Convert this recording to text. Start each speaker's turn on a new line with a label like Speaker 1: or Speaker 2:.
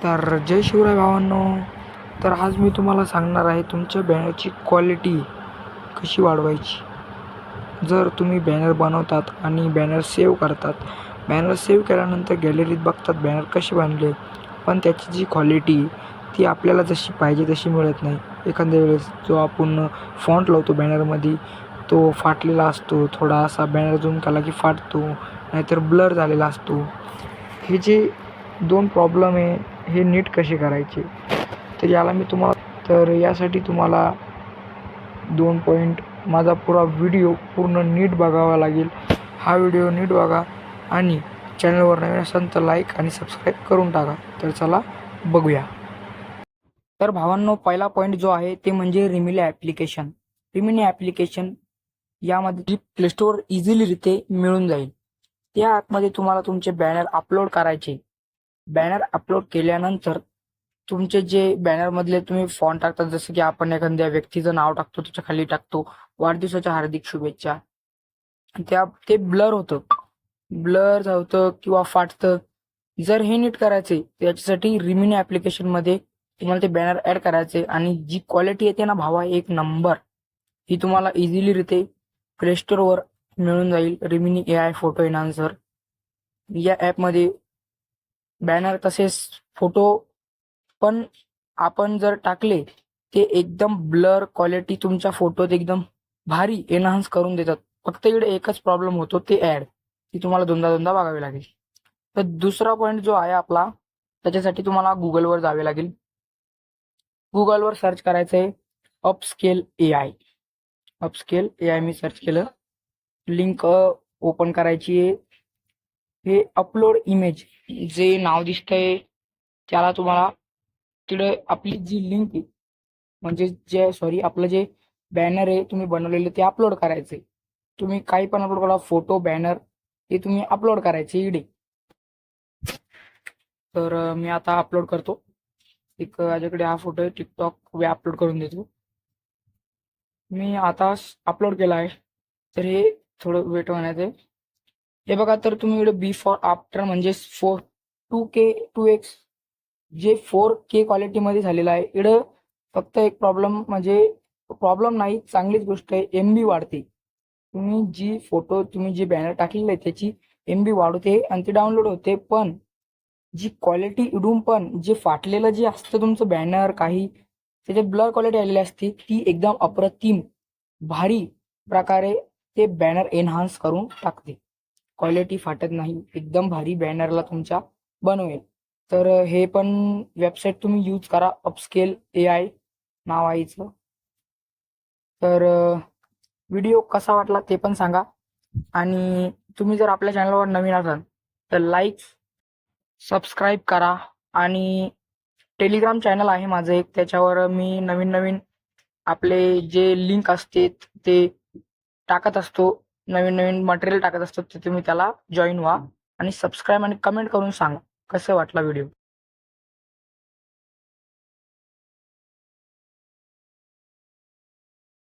Speaker 1: तर जय शिवराय भावांनो. तर आज मी तुम्हाला सांगणार आहे तुमच्या बॅनरची क्वालिटी कशी वाढवायची. जर तुम्ही बॅनर बनवतात आणि बॅनर सेव्ह करतात, बॅनर सेव्ह केल्यानंतर गॅलरीत बघतात बॅनर कसे बनले, पण त्याची जी क्वालिटी ती आपल्याला जशी पाहिजे तशी मिळत नाही. एखाद्या वेळेस जो आपण फॉन्ट लावतो बॅनरमध्ये तो फाटलेला असतो, थोडासा बॅनर झूम केला की फाटतो, नाहीतर ब्लर झालेला असतो. हे जे दोन प्रॉब्लेम आहे हे नीट कसे करायचे, तर याला मी यासाठी तुम्हाला 2 पॉईंट माझा पुरा व्हिडिओ पूर्ण नीट बघावा लागेल. हा व्हिडिओ नीट बघा आणि चॅनलवर नवीन असाल तर लाईक आणि सबस्क्राईब करून टाका. तर चला बघूया. तर भावांनो, पहिला पॉईंट जो आहे ते म्हणजे रिमिनी ॲप्लिकेशन. रिमिनी ॲप्लिकेशन यामध्ये प्ले स्टोअर इझिलीरित्या मिळून जाईल. त्या ॲपमध्ये तुम्हाला तुमचे बॅनर अपलोड करायचे. बॅनर अपलोड केल्यानंतर तुमचे जे बॅनरमधले तुम्ही फॉन्ट टाकतात, जसं की आपण एखाद्या व्यक्तीचं नाव टाकतो, त्याच्या खाली टाकतो वाढदिवसाच्या हार्दिक शुभेच्छा, ते ब्लर होतं किंवा फाटतं. जर हे नीट करायचे त्याच्यासाठी रिमिनी ॲप्लिकेशनमध्ये तुम्हाला ते बॅनर ॲड करायचे आणि जी क्वालिटी येते ना भावा, एक नंबर, ही तुम्हाला इझिलीरित्या प्ले स्टोअरवर मिळून जाईल. रिमिनी AI फोटो एन्हान्सर या ॲपमध्ये बॅनर तसेच फोटो पण आपण जर टाकले ते एकदम ब्लर क्वालिटी तुमच्या फोटोत एकदम भारी एनहान्स करून देतात. फक्त इकडे एकच प्रॉब्लेम होतो, ते ॲड, ती तुम्हाला दोनदा बघावी लागेल. तर दुसरा पॉईंट जो आहे आपला, त्याच्यासाठी तुम्हाला गुगलवर जावे लागेल. गुगलवर सर्च करायचं आहे अपस्केल AI. अपस्केल AI मी सर्च केलं, लिंक ओपन करायची आहे. हे अपलोड इमेज जे नाव दिसतंय त्याला तुम्हाला तिकडे आपली जी लिंक आहे, म्हणजे आपलं जे बॅनर आहे तुम्ही बनवलेलं ते अपलोड करायचे. तुम्ही काही पण अपलोड करा, फोटो, बॅनर, ते तुम्ही अपलोड करायचे इकडे. तर मी आता अपलोड करतो. माझ्याकडे हा फोटो आहे, टिकटॉक अपलोड करून देतो. मी आता अपलोड केला आहे. तर हे थोडं वेट होण्यात आहे. हे बघा, तर तुम्ही इकडे बिफोर आफ्टर म्हणजे 2K 2x जे 4K क्वालिटीमध्ये झालेलं आहे. इकडं फक्त एक प्रॉब्लेम, म्हणजे प्रॉब्लेम नाही, चांगलीच गोष्ट आहे, MB वाढते. तुम्ही जी बॅनर टाकलेलं आहे त्याची MB वाढते आणि ती डाउनलोड होते, पण जी क्वालिटी इडून पण जे फाटलेलं जे असतं तुमचं बॅनर, काही त्याच्यात ब्लर क्वालिटी आलेली असते, ती एकदम अप्रतिम भारी प्रकारे ते बॅनर एनहान्स करून टाकते. क्वालिटी फाटत नाही, एकदम भारी बॅनरला तुमच्या बनवेल. तर हे पण वेबसाईट तुम्ही यूज करा, अपस्केल AI नाव आहे हिचं. तर व्हिडिओ कसा वाटला ते पण सांगा. आणि तुम्ही जर आपल्या चॅनलवर नवीन असाल तर लाईक, सबस्क्राईब करा. आणि टेलिग्राम चॅनल आहे माझं एक, त्याच्यावर मी नवीन आपले जे लिंक असते ते टाकत असतो, नवीन मटेरियल टाकत असतो. ते तुम्ही त्याला जॉईन व्हा आणि सबस्क्राईब आणि कमेंट करून सांगा कसं वाटला व्हिडिओ.